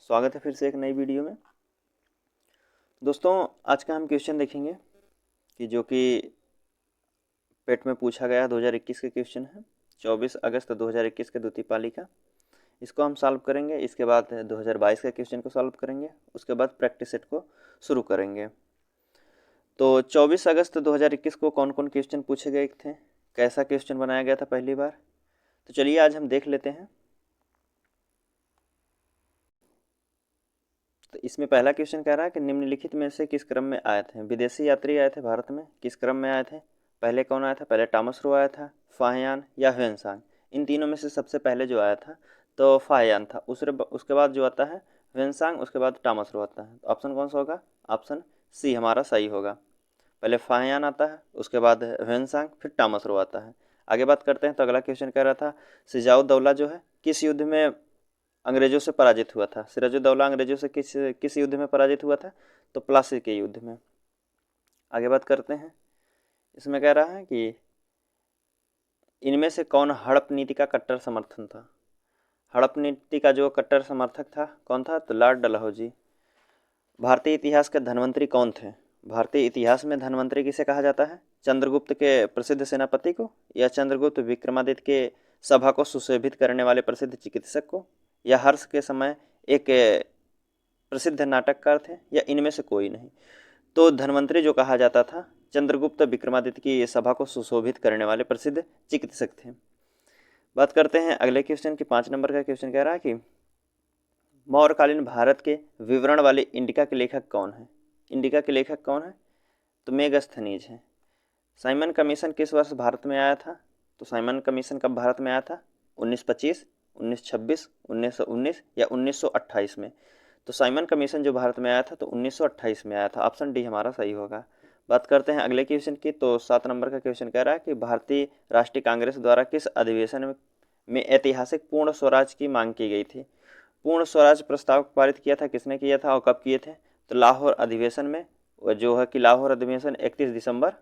स्वागत है फिर से एक नई वीडियो में। दोस्तों, आज का हम क्वेश्चन देखेंगे कि जो कि पेट में पूछा गया 2021 के क्वेश्चन है, 24 अगस्त 2021 के द्वितीय पाली का। इसको हम सॉल्व करेंगे, इसके बाद 2022 के क्वेश्चन को सॉल्व करेंगे, उसके बाद प्रैक्टिस सेट को शुरू करेंगे। तो 24 अगस्त 2021 को कौन कौन क्वेश्चन पूछे गए थे, कैसा क्वेश्चन बनाया गया था पहली बार, तो चलिए आज हम देख लेते हैं। तो इसमें पहला क्वेश्चन कह रहा है कि निम्नलिखित में से किस क्रम में आए थे विदेशी यात्री आए थे भारत में, किस क्रम में आए थे। पहले कौन आया था, पहले टॉमस रो आया था, फाहियान या ह्वेनसांग। इन तीनों में से सबसे पहले जो आया था तो फाहियान था। उसके बाद जो आता है ह्वेनसांग, उसके बाद टॉमस रो आता है। तो ऑप्शन कौन सा होगा, ऑप्शन सी हमारा सही होगा। पहले फाहियान आता है, उसके बाद ह्वेनसांग, फिर टॉमस रो आता है। आगे बात करते हैं। तो अगला क्वेश्चन कह रहा था सिजाउद्दौला जो है किस युद्ध में अंग्रेजों से पराजित हुआ था। सिराजुद्दौला अंग्रेजों से किस युद्ध में पराजित हुआ था, तो प्लासी के युद्ध में। आगे बात करते हैं। इसमें कह रहा है कि इनमें से कौन हड़प नीति का कट्टर समर्थन था। हड़प नीति का जो कट्टर समर्थक था कौन था, तो लॉर्ड डलहौजी। भारतीय इतिहास के धन्वंतरी कौन थे। भारतीय इतिहास में धन्वंतरी किसे कहा जाता है, चंद्रगुप्त के प्रसिद्ध सेनापति को, या चंद्रगुप्त विक्रमादित्य के सभा को सुशोभित करने वाले प्रसिद्ध चिकित्सक को, या हर्ष के समय एक प्रसिद्ध नाटककार थे, या इनमें से कोई नहीं। तो धन्वंतरी जो कहा जाता था चंद्रगुप्त विक्रमादित्य की सभा को सुशोभित करने वाले प्रसिद्ध चिकित्सक थे। बात करते हैं अगले क्वेश्चन की। 5 नंबर का क्वेश्चन कह रहा है कि मौर्यकालीन भारत के विवरण वाले इंडिका के लेखक कौन है। इंडिका के लेखक कौन है, तो मेगस्थनीज है। साइमन कमीशन किस वर्ष भारत में आया था, तो साइमन कमीशन कब भारत में आया था, 1925, 1926, 1919 या 1928 में। तो साइमन कमीशन जो भारत में आया था तो 1928 में आया था। ऑप्शन डी हमारा सही होगा। बात करते हैं अगले क्वेश्चन की। तो 7 नंबर का क्वेश्चन कह रहा है कि भारतीय राष्ट्रीय कांग्रेस द्वारा किस अधिवेशन में ऐतिहासिक पूर्ण स्वराज की मांग की गई थी। पूर्ण स्वराज प्रस्ताव पारित किया था किसने किया था और कब किए थे, तो लाहौर अधिवेशन में। जो है कि लाहौर अधिवेशन 31 दिसंबर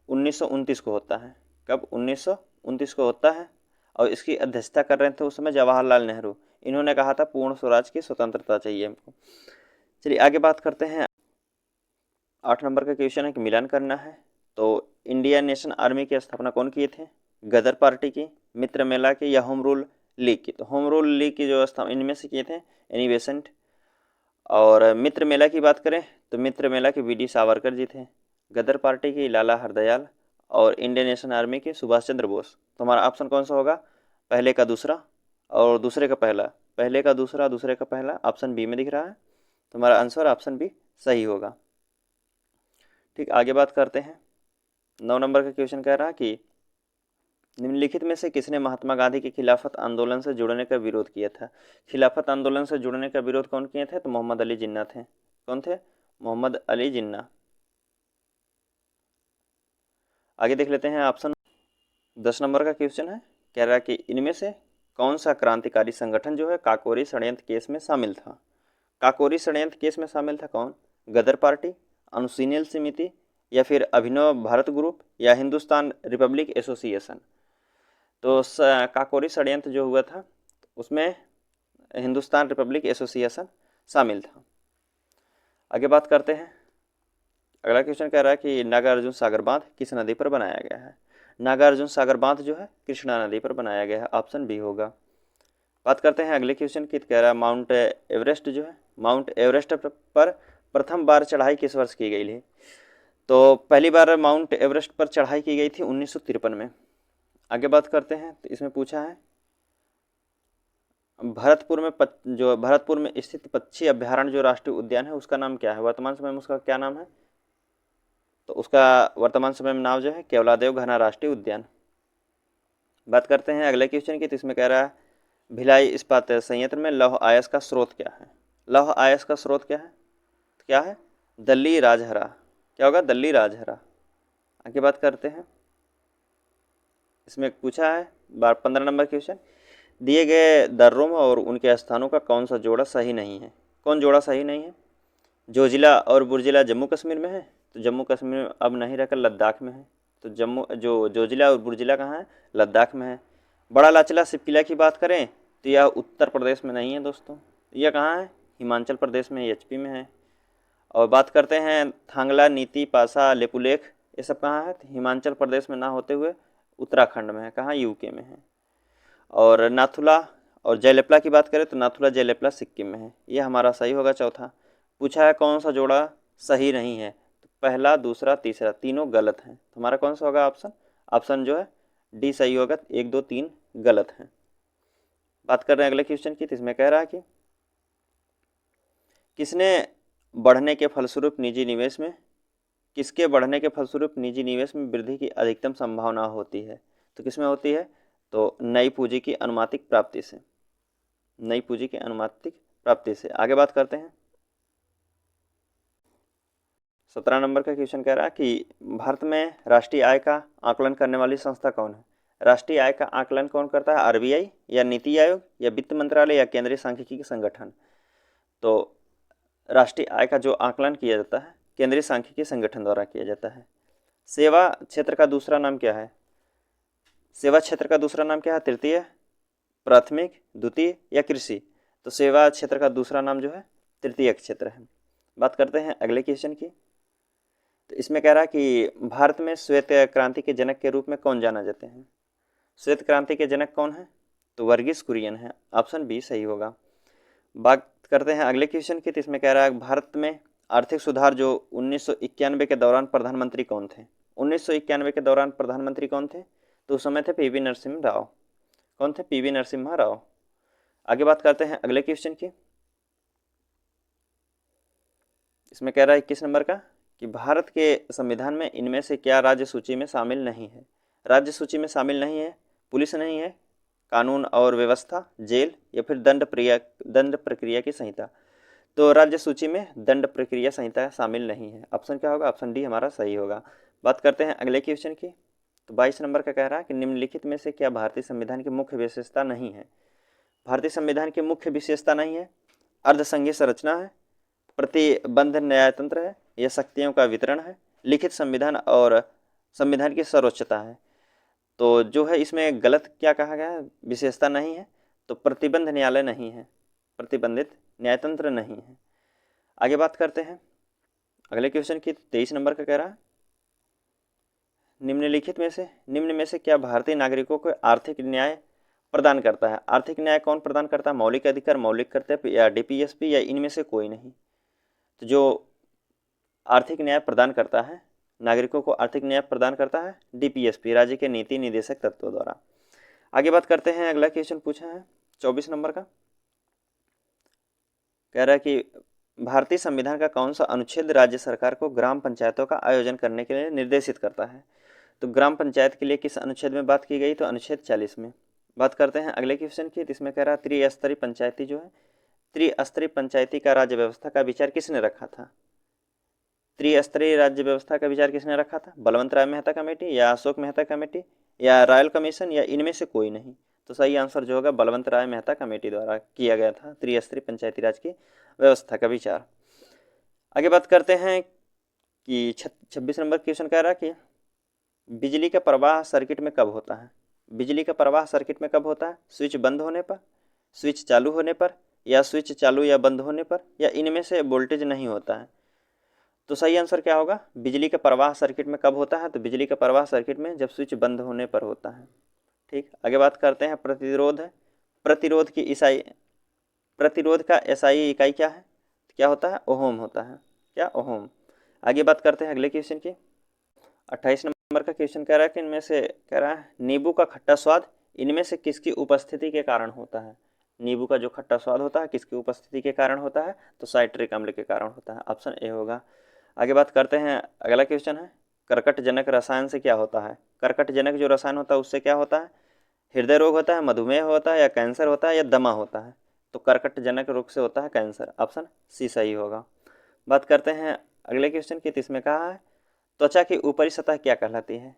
1929 को होता है। कब, 1929 को होता है। और इसकी अध्यक्षता कर रहे थे उस समय जवाहरलाल नेहरू। इन्होंने कहा था पूर्ण स्वराज की स्वतंत्रता चाहिए हमको। चलिए आगे बात करते हैं। 8 नंबर का क्वेश्चन है कि मिलान करना है। तो इंडियन नेशन आर्मी की स्थापना कौन किए थे, गदर पार्टी की, मित्र मेला की, या होम रूल लीग की। तो होम रूल लीग की जो स्थापना इनमें से किए थे एनी बेसेंट। और मित्र मेला की बात करें तो मित्र मेला के वी.डी. सावरकर जी थे। गदर पार्टी की लाला हरदयाल, और इंडियन नेशनल आर्मी के सुभाष चंद्र बोस। तो हमारा ऑप्शन कौन सा होगा, पहले का दूसरा और दूसरे का पहला। पहले का दूसरा, दूसरे का पहला, ऑप्शन बी में दिख रहा है। तो हमारा आंसर ऑप्शन बी सही होगा। ठीक, आगे बात करते हैं। 9 नंबर का क्वेश्चन कह रहा है कि निम्नलिखित में से किसने महात्मा गांधी के खिलाफत आंदोलन से जुड़ने का विरोध किया था। खिलाफत आंदोलन से जुड़ने का विरोध कौन किए थे, तो मोहम्मद अली जिन्ना थे। कौन थे, मोहम्मद अली जिन्ना। आगे देख लेते हैं ऑप्शन। 10 नंबर का क्वेश्चन है, कह रहा है कि इनमें से कौन सा क्रांतिकारी संगठन जो है काकोरी षड्यंत्र केस में शामिल था। काकोरी षड्यंत्र केस में शामिल था कौन, गदर पार्टी, अनुशीलन समिति, या फिर अभिनव भारत ग्रुप, या हिंदुस्तान रिपब्लिक एसोसिएशन। तो काकोरी षड्यंत्र जो हुआ था उसमें हिंदुस्तान रिपब्लिक एसोसिएशन शामिल था। आगे बात करते हैं। अगला क्वेश्चन कह रहा है कि नागार्जुन सागर बांध किस नदी पर बनाया गया है। नागार्जुन सागर बांध जो है कृष्णा नदी पर बनाया गया है। ऑप्शन बी होगा। बात करते हैं अगले क्वेश्चन की। कह रहा है माउंट एवरेस्ट जो है, माउंट एवरेस्ट पर प्रथम बार चढ़ाई किस वर्ष की गई थी। तो पहली बार माउंट एवरेस्ट पर चढ़ाई की गई थी 1953 में। आगे बात करते हैं। तो इसमें पूछा है भरतपुर में स्थित पक्षी अभ्यारण्य जो राष्ट्रीय उद्यान है उसका नाम क्या है, वर्तमान समय में उसका क्या नाम है। तो उसका वर्तमान समय में नाम जो है केवलादेव घना राष्ट्रीय उद्यान। बात करते हैं अगले क्वेश्चन की। तो इसमें कह रहा है भिलाई इस्पात संयंत्र में लौह अयस्क का स्रोत क्या है। लौह अयस्क का स्रोत क्या है, तो क्या है, दल्ली राजहरा। क्या होगा, दल्ली राजहरा। आगे बात करते हैं। इसमें पूछा है 15 नंबर क्वेश्चन, दिए गए दर्रों और उनके स्थानों का कौन सा जोड़ा सही नहीं है। कौन जोड़ा सही नहीं है, जोजिला और बुर्जिला जम्मू कश्मीर में है, तो जम्मू कश्मीर अब नहीं रहकर लद्दाख में है। तो जोजिला और बुर्जिला कहाँ है, लद्दाख में है। बड़ा लाचला सिप किला की बात करें तो यह उत्तर प्रदेश में नहीं है दोस्तों, यह कहाँ है, हिमाचल प्रदेश में, एचपी में है। और बात करते हैं थांगला, नीति, पासा, लेपुलेख, ये सब कहाँ है, हिमाचल प्रदेश में ना होते हुए उत्तराखंड में है, कहाँ, यूके में है। और नाथुला और जयलेपला की बात करें तो नाथुला जयलेपला सिक्किम में है। ये हमारा सही होगा चौथा। पूछा है कौन सा जोड़ा सही नहीं है, तो पहला, दूसरा, तीसरा तीनों गलत हैं, तो हमारा कौन सा होगा ऑप्शन, ऑप्शन जो है डी सही होगा, 1 2 3 गलत हैं। बात कर रहे हैं अगले क्वेश्चन की, तो इसमें कह रहा है कि किसने बढ़ने के फलस्वरूप निजी निवेश में, किसके बढ़ने के फलस्वरूप निजी निवेश में वृद्धि की अधिकतम संभावना होती है, तो किसमें होती है, तो नई पूंजी की अनुमानित प्राप्ति से, नई पूंजी की अनुमानित प्राप्ति से। आगे बात करते हैं 17 नंबर का क्वेश्चन कह रहा है कि भारत में राष्ट्रीय आय का आकलन करने वाली संस्था कौन है। राष्ट्रीय आय का आकलन कौन करता है, आरबीआई या नीति आयोग या वित्त मंत्रालय या केंद्रीय सांख्यिकी संगठन। तो राष्ट्रीय आय का जो आकलन किया जाता है केंद्रीय सांख्यिकी संगठन द्वारा किया जाता है। सेवा क्षेत्र का दूसरा नाम क्या है, सेवा क्षेत्र का दूसरा नाम क्या है, तृतीय, प्राथमिक, द्वितीय या कृषि। तो सेवा क्षेत्र का दूसरा नाम जो है तृतीय क्षेत्र है। बात करते हैं अगले क्वेश्चन की, तो इसमें कह रहा है कि भारत में श्वेत क्रांति के जनक के रूप में कौन जाना जाते हैं। श्वेत क्रांति के जनक कौन है, तो वर्गीस कुरियन है, ऑप्शन बी सही होगा। बात करते हैं अगले क्वेश्चन की, तो इसमें कह रहा है भारत में आर्थिक सुधार जो 1991 के दौरान प्रधानमंत्री कौन थे। 1991 के दौरान प्रधानमंत्री कौन थे, तो उस समय थे पीवी नरसिम्हा राव। कौन थे, पीवी नरसिम्हा राव। आगे बात करते हैं अगले क्वेश्चन की, इसमें कह रहा है 21 नंबर का कि भारत के संविधान में इनमें से क्या राज्य सूची में शामिल नहीं है। राज्य सूची में शामिल नहीं है, पुलिस नहीं है, कानून और व्यवस्था, जेल या फिर दंड प्रक्रिया की संहिता। तो राज्य सूची में दंड प्रक्रिया संहिता शामिल नहीं है, ऑप्शन क्या होगा, ऑप्शन डी हमारा सही होगा। बात करते हैं अगले क्वेश्चन की, तो 22 नंबर का कह रहा है कि निम्नलिखित में से क्या भारतीय संविधान की मुख्य विशेषता नहीं है। भारतीय संविधान की मुख्य विशेषता नहीं है, अर्धसंघीय संरचना है, प्रतिबंध न्यायतंत्र है, यह शक्तियों का वितरण है, लिखित संविधान और संविधान की सर्वोच्चता है। तो जो है इसमें गलत क्या कहा गया है, विशेषता नहीं है, तो प्रतिबंध न्यायालय नहीं है, प्रतिबंधित न्यायतंत्र नहीं है। आगे बात करते हैं अगले क्वेश्चन की, 23 नंबर का कह रहा है निम्न में से क्या भारतीय नागरिकों को आर्थिक न्याय प्रदान करता है। आर्थिक न्याय कौन प्रदान करता है, मौलिक अधिकार, मौलिक कर्तव्य या डीपीएसपी या इनमें से कोई नहीं। तो जो आर्थिक न्याय प्रदान करता है, नागरिकों को आर्थिक न्याय प्रदान करता है डीपीएसपी, राज्य के नीति निदेशक तत्वों द्वारा। आगे बात करते हैं अगला क्वेश्चन पूछा है 24 नंबर का, कह रहा है कि भारतीय संविधान का कौन सा अनुच्छेद राज्य सरकार को ग्राम पंचायतों का आयोजन करने के लिए निर्देशित करता है। तो ग्राम पंचायत के लिए किस अनुच्छेद में बात की गई, तो अनुच्छेद 40 में। बात करते हैं अगले क्वेश्चन की, इसमें कह रहा है त्रिस्तरीय पंचायती जो है, त्रिस्तरीय पंचायती का राज्य व्यवस्था का विचार किसने रखा था। त्रिस्तरीय राज्य व्यवस्था का विचार किसने रखा था, बलवंत राय मेहता कमेटी या अशोक मेहता कमेटी या रॉयल कमीशन या इनमें से कोई नहीं। तो सही आंसर जो होगा बलवंत राय मेहता कमेटी द्वारा किया गया था त्रिस्तरीय पंचायती राज की व्यवस्था का विचार। आगे बात करते हैं कि 26 नंबर क्वेश्चन कह रहा है कि बिजली का प्रवाह सर्किट में कब होता है। बिजली का प्रवाह सर्किट में कब होता है, स्विच बंद होने पर, स्विच चालू होने पर या स्विच चालू या बंद होने पर या इनमें से वोल्टेज नहीं होता है। तो सही आंसर क्या होगा, बिजली का प्रवाह सर्किट में कब होता है, तो बिजली का प्रवाह सर्किट में जब स्विच बंद होने पर होता है। ठीक, आगे बात करते हैं प्रतिरोध है, प्रतिरोध का एसआई इकाई क्या है, क्या होता है, ओहम होता है, क्या, ओहम। आगे बात करते हैं अगले क्वेश्चन की, 28 नंबर का क्वेश्चन कह रहा है कि इनमें से कह रहा है नींबू का खट्टा स्वाद इनमें से किसकी उपस्थिति के कारण होता है। नींबू का जो खट्टा स्वाद होता है किसकी उपस्थिति के कारण होता है, तो साइट्रिक अम्ल के कारण होता है, ऑप्शन ए होगा। आगे बात करते हैं अगला क्वेश्चन है कर्कटजनक रसायन से क्या होता है। कर्कटजनक जो रसायन होता है उससे क्या होता है, हृदय रोग होता है, मधुमेह होता है या कैंसर होता है या दमा होता है। तो कर्कटजनक रोग से होता है कैंसर, ऑप्शन सी सही होगा। बात करते हैं अगले क्वेश्चन की, इसमें कहा है त्वचा की ऊपरी सतह क्या कहलाती है।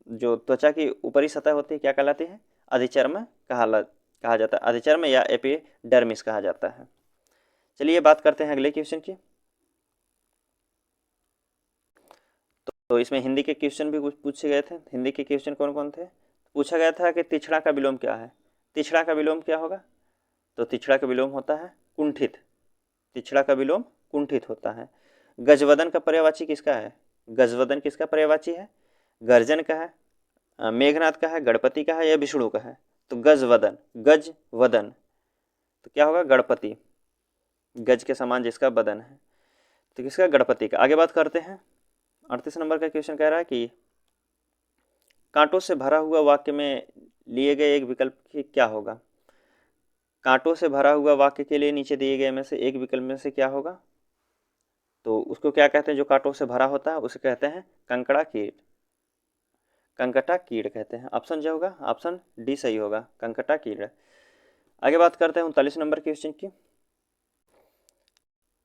जो त्वचा की ऊपरी सतह होती है क्या कहलाती है, अधिचर्म कहा जाता है, अधिचर्म या एपिडर्मिस कहा जाता है। चलिए बात करते हैं अगले क्वेश्चन की। तो इसमें हिंदी के क्वेश्चन भी कुछ पूछे गए थे। हिंदी के क्वेश्चन कौन कौन थे, पूछा गया था कि तिछड़ा का विलोम क्या है। तिछड़ा का विलोम क्या होगा, तो तिछड़ा का विलोम होता है कुंठित, तिछड़ा का विलोम कुंठित होता है। गजवदन का पर्यायवाची किसका है? गजवदन किसका पर्यायवाची है? गर्जन का है, मेघनाथ का है, गणपति का है या विष्णु का है? तो गजवदन, गज वदन, तो क्या होगा? गणपति, गज के समान जिसका बदन है, तो किसका? गणपति का। आगे बात करते हैं। 38 नंबर का क्वेश्चन कह रहा है कि कांटों से भरा हुआ वाक्य में लिए गए एक विकल्प क्या होगा? कांटों से भरा हुआ वाक्य के लिए नीचे दिए गए में से एक विकल्प में से क्या होगा? तो उसको क्या कहते हैं? जो कांटों से भरा होता है उसे कहते हैं कंकड़ा कीट, कंकटा कीड़ कहते हैं। ऑप्शन जो होगा, ऑप्शन डी सही होगा, कंकटा कीड़। आगे बात करते हैं 39 नंबर क्वेश्चन की।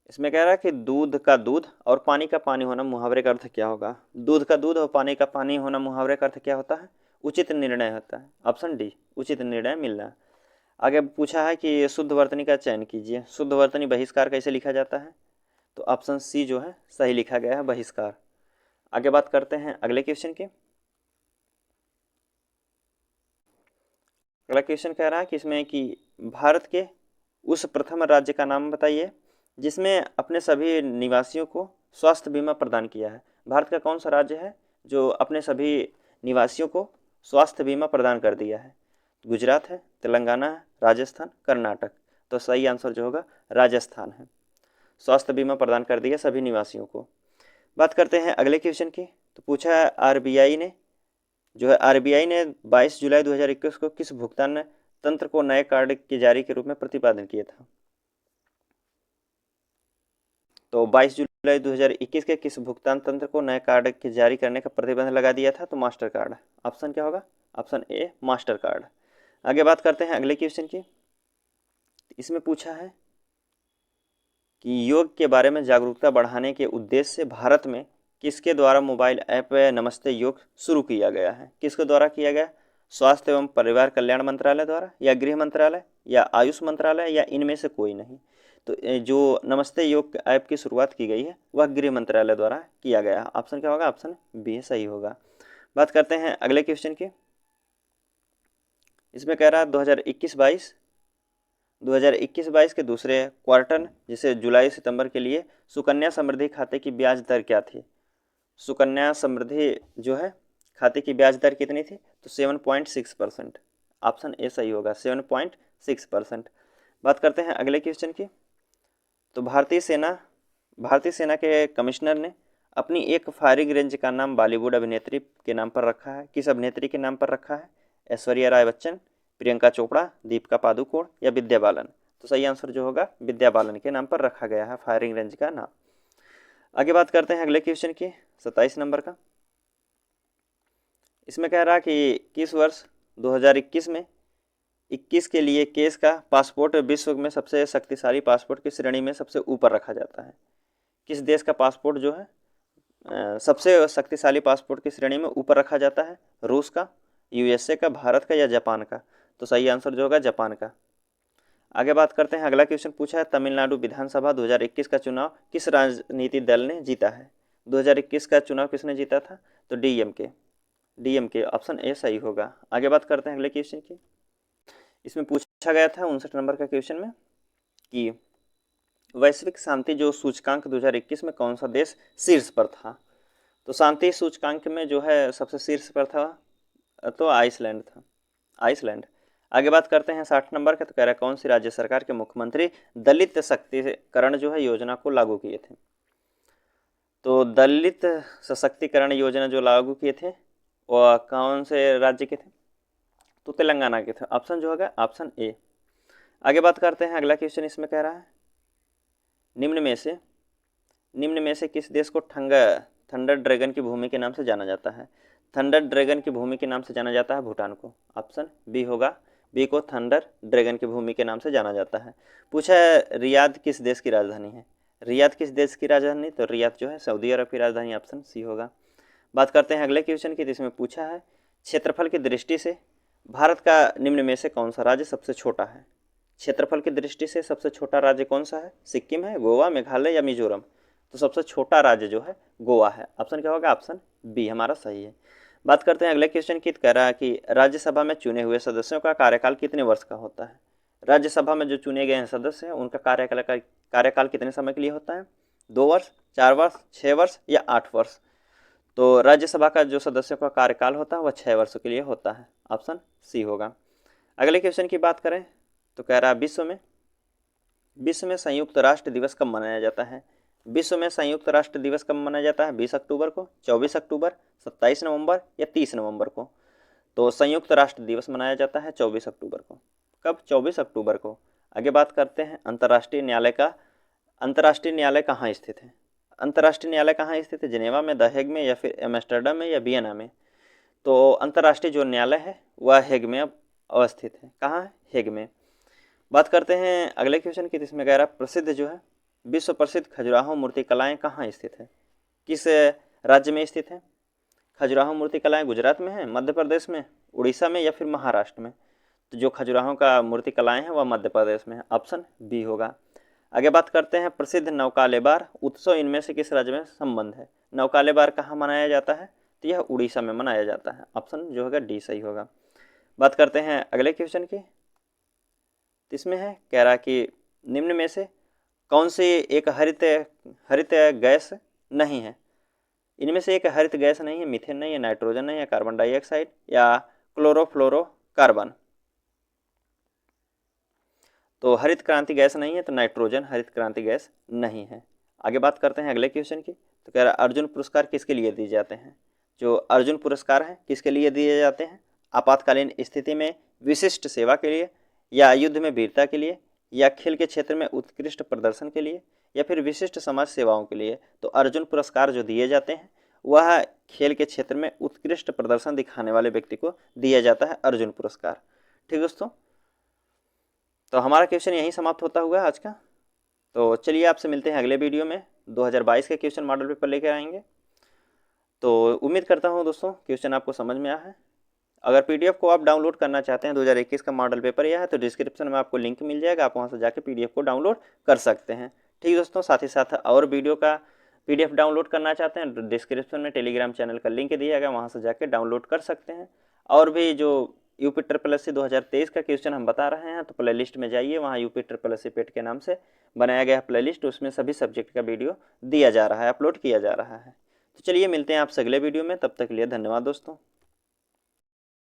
इसमें कह रहा है कि दूध का दूध और पानी का पानी होना मुहावरे का अर्थ क्या होगा? दूध का दूध और पानी का पानी होना मुहावरे का अर्थ क्या होता है? उचित निर्णय होता है। ऑप्शन डी, उचित निर्णय मिलना। आगे पूछा है कि शुद्ध वर्तनी का चयन कीजिए। शुद्ध वर्तनी बहिष्कार कैसे लिखा जाता है? तो ऑप्शन सी जो है सही लिखा गया है, बहिष्कार। आगे बात करते हैं अगले क्वेश्चन की। अगला क्वेश्चन कह रहा है कि इसमें कि भारत के उस प्रथम राज्य का नाम बताइए जिसमें अपने सभी निवासियों को स्वास्थ्य बीमा प्रदान किया है। भारत का कौन सा राज्य है जो अपने सभी निवासियों को स्वास्थ्य बीमा प्रदान कर दिया है? गुजरात है, तेलंगाना है, राजस्थान, कर्नाटक। तो सही आंसर जो होगा राजस्थान है, स्वास्थ्य बीमा प्रदान कर दिया सभी निवासियों को। बात करते हैं अगले क्वेश्चन की। तो पूछा है आरबीआई ने 22 जुलाई 2021 को किस भुगतान तंत्र को नए कार्ड के जारी के रूप में प्रतिपादन किया था? तो 22 जुलाई 2021 के किस भुगतान तंत्र को नए कार्ड के जारी करने का प्रतिबंध लगा दिया था? तो मास्टर कार्ड। ऑप्शन क्या होगा? Option A, master card. आगे बात करते हैं अगले क्वेश्चन की। इसमें पूछा है कि योग के बारे में जागरूकता बढ़ाने के उद्देश्य से भारत में किसके द्वारा मोबाइल ऐप नमस्ते योग शुरू किया गया है? किसके द्वारा किया गया? स्वास्थ्य एवं परिवार कल्याण मंत्रालय द्वारा, या गृह मंत्रालय, या आयुष मंत्रालय, या इनमें से कोई नहीं? तो जो नमस्ते योग ऐप की शुरुआत की गई है वह गृह मंत्रालय द्वारा किया गया है। ऑप्शन क्या होगा? ऑप्शन बी सही होगा। बात करते हैं अगले क्वेश्चन की। इसमें कह रहा है 2021-22 के दूसरे क्वार्टर जिसे जुलाई सितंबर के लिए सुकन्या समृद्धि खाते की ब्याज दर क्या थी? सुकन्या समृद्धि जो है खाते की ब्याज दर कितनी थी? तो 7.6%। ऑप्शन ए सही होगा, 7.6%। बात करते हैं अगले क्वेश्चन की। तो भारतीय सेना के कमिश्नर ने अपनी एक फायरिंग रेंज का नाम बॉलीवुड अभिनेत्री के नाम पर रखा है। किस अभिनेत्री के नाम पर रखा है? ऐश्वर्या राय बच्चन, प्रियंका चोपड़ा, दीपिका पादुकोण या विद्या बालन? तो सही आंसर जो होगा विद्या बालन के नाम पर रखा गया है फायरिंग रेंज का नाम। आगे बात करते हैं अगले क्वेश्चन की, 27 नंबर का। इसमें कह रहा कि किस वर्ष 2021 में 21 के लिए केस का पासपोर्ट विश्व में सबसे शक्तिशाली पासपोर्ट की श्रेणी में सबसे ऊपर रखा जाता है? किस देश का पासपोर्ट जो है सबसे शक्तिशाली पासपोर्ट की श्रेणी में ऊपर रखा जाता है? रूस का, यूएसए का, भारत का या जापान का? तो सही आंसर जो होगा जापान का। आगे बात करते हैं। अगला क्वेश्चन पूछा है तमिलनाडु विधानसभा 2021 का चुनाव किस राजनीति दल ने जीता है? 2021 का चुनाव किसने जीता था? तो डीएमके। ऑप्शन ए सही होगा। आगे बात करते हैं अगले क्वेश्चन की। इसमें पूछा गया था 59 नंबर का क्वेश्चन में कि वैश्विक शांति जो सूचकांक 2021 में कौन सा देश शीर्ष पर था? तो शांति सूचकांक में जो है सबसे शीर्ष पर था तो आइसलैंड था, आइसलैंड। आगे बात करते हैं 60 नंबर का। तो कह रहा है कौन सी राज्य सरकार के मुख्यमंत्री दलित सशक्तिकरण जो है योजना को लागू किए थे? तो दलित सशक्तिकरण योजना जो लागू किए थे वह कौन से राज्य के थे? तो तेलंगाना के थे। ऑप्शन जो होगा ऑप्शन ए। आगे बात करते हैं अगला क्वेश्चन। इसमें कह रहा है निम्न में से किस देश को थंडर ड्रैगन की भूमि के नाम से जाना जाता है? थंडर ड्रैगन की भूमि के नाम से जाना जाता है भूटान को। ऑप्शन बी होगा, बी को थंडर ड्रैगन की भूमि के नाम से जाना जाता है। पूछा है रियाद किस देश की राजधानी है? रियाद किस देश की राजधानी? तो रियाद जो है सऊदी अरब की राजधानी। ऑप्शन सी होगा। बात करते हैं अगले क्वेश्चन की। जिसमें पूछा है क्षेत्रफल की दृष्टि से भारत का निम्न में से कौन सा राज्य सबसे छोटा है? क्षेत्रफल की दृष्टि से सबसे छोटा राज्य कौन सा है? सिक्किम है, गोवा, मेघालय या मिजोरम? तो सबसे छोटा राज्य जो है गोवा है। ऑप्शन क्या होगा? ऑप्शन बी हमारा सही है। बात करते हैं अगले क्वेश्चन की। कह रहा है कि राज्यसभा में चुने हुए सदस्यों का कार्यकाल कितने वर्ष का होता है? राज्यसभा में जो चुने गए हैं सदस्य हैं उनका कार्यकाल कितने समय के लिए होता है? 2 वर्ष, 4 वर्ष, 6 वर्ष या 8 वर्ष। तो राज्यसभा का जो सदस्यों का कार्यकाल होता है वह 6 वर्षों के लिए होता है। ऑप्शन सी होगा। अगले क्वेश्चन की बात करें तो कह रहा है विश्व में संयुक्त राष्ट्र दिवस कब मनाया जाता है? विश्व में संयुक्त राष्ट्र दिवस कब मनाया जाता है? 20 अक्टूबर को, 24 अक्टूबर, 27 नवंबर या 30 नवंबर को? तो संयुक्त राष्ट्र दिवस मनाया जाता है 24 अक्टूबर को। कब? 24 अक्टूबर को। आगे बात करते हैं अंतर्राष्ट्रीय न्यायालय कहाँ स्थित है? अंतर्राष्ट्रीय न्यायालय कहाँ स्थित है? जिनेवा में, द हेग में या फिर एम्स्टर्डम में या वियना में? तो अंतर्राष्ट्रीय जो न्यायालय है वह हेग में अवस्थित है। कहाँ है? हेग में। बात करते हैं अगले क्वेश्चन की, जिसमें कह रहा प्रसिद्ध जो है विश्व प्रसिद्ध खजुराहो मूर्ति कलाएँ कहाँ स्थित है? किस राज्य में स्थित है? खजुराहो मूर्ति कलाएँ गुजरात में है, मध्य प्रदेश में, उड़ीसा में या फिर महाराष्ट्र में? तो जो खजुराहो का मूर्ति कलाएँ हैं वह मध्य प्रदेश में है। ऑप्शन बी होगा। आगे बात करते हैं प्रसिद्ध नौकालेबार उत्सव इनमें से किस राज्य में संबंध है? नौकालेबार कहाँ मनाया जाता है? तो यह उड़ीसा में मनाया जाता है। ऑप्शन जो होगा डी सही होगा। बात करते हैं अगले क्वेश्चन की, इसमें है कह रहा कि निम्न में से कौन सी एक हरित गैस नहीं है? इनमें से एक हरित गैस नहीं है, मीथेन नहीं है, नाइट्रोजन नहीं है, कार्बन डाइऑक्साइड या क्लोरोफ्लोरोकार्बन? तो हरित क्रांति गैस नहीं है, तो नाइट्रोजन हरित क्रांति गैस नहीं है। आगे बात करते हैं अगले क्वेश्चन की, तो कह रहा है अर्जुन पुरस्कार किसके लिए दिए जाते हैं? जो अर्जुन पुरस्कार है किसके लिए दिए जाते हैं? आपातकालीन स्थिति में विशिष्ट सेवा के लिए, या युद्ध में वीरता के लिए, या खेल के क्षेत्र में उत्कृष्ट प्रदर्शन के लिए, या फिर विशिष्ट समाज सेवाओं के लिए? तो अर्जुन पुरस्कार जो दिए जाते हैं वह खेल के क्षेत्र में उत्कृष्ट प्रदर्शन दिखाने वाले व्यक्ति को दिया जाता है अर्जुन पुरस्कार। ठीक दोस्तों, तो हमारा क्वेश्चन यहीं समाप्त होता हुआ आज का। तो चलिए आपसे मिलते हैं अगले वीडियो में। 2022 के क्वेश्चन मॉडल पेपर लेकर आएंगे। तो उम्मीद करता हूँ दोस्तों क्वेश्चन आपको समझ में आया है। अगर पीडीएफ को आप डाउनलोड करना चाहते हैं 2021 का मॉडल पेपर यह है, तो डिस्क्रिप्शन में आपको लिंक मिल जाएगा, आप वहाँ से जाकर पीडीएफ को डाउनलोड कर सकते हैं। ठीक दोस्तों, साथ ही साथ और वीडियो का पीडीएफ डाउनलोड करना चाहते हैं तो डिस्क्रिप्शन में टेलीग्राम चैनल का लिंक दिया गया, वहाँ से जाकर डाउनलोड कर सकते हैं। और भी जो यूपी SSC 2023 का क्वेश्चन हम बता रहे हैं तो प्लेलिस्ट में जाइए, वहाँ यूपी SSC पेट के नाम से बनाया गया प्लेलिस्ट, उसमें सभी सब्जेक्ट का वीडियो दिया जा रहा है, अपलोड किया जा रहा है। तो चलिए मिलते हैं आपसे अगले वीडियो में, तब तक के लिए धन्यवाद दोस्तों।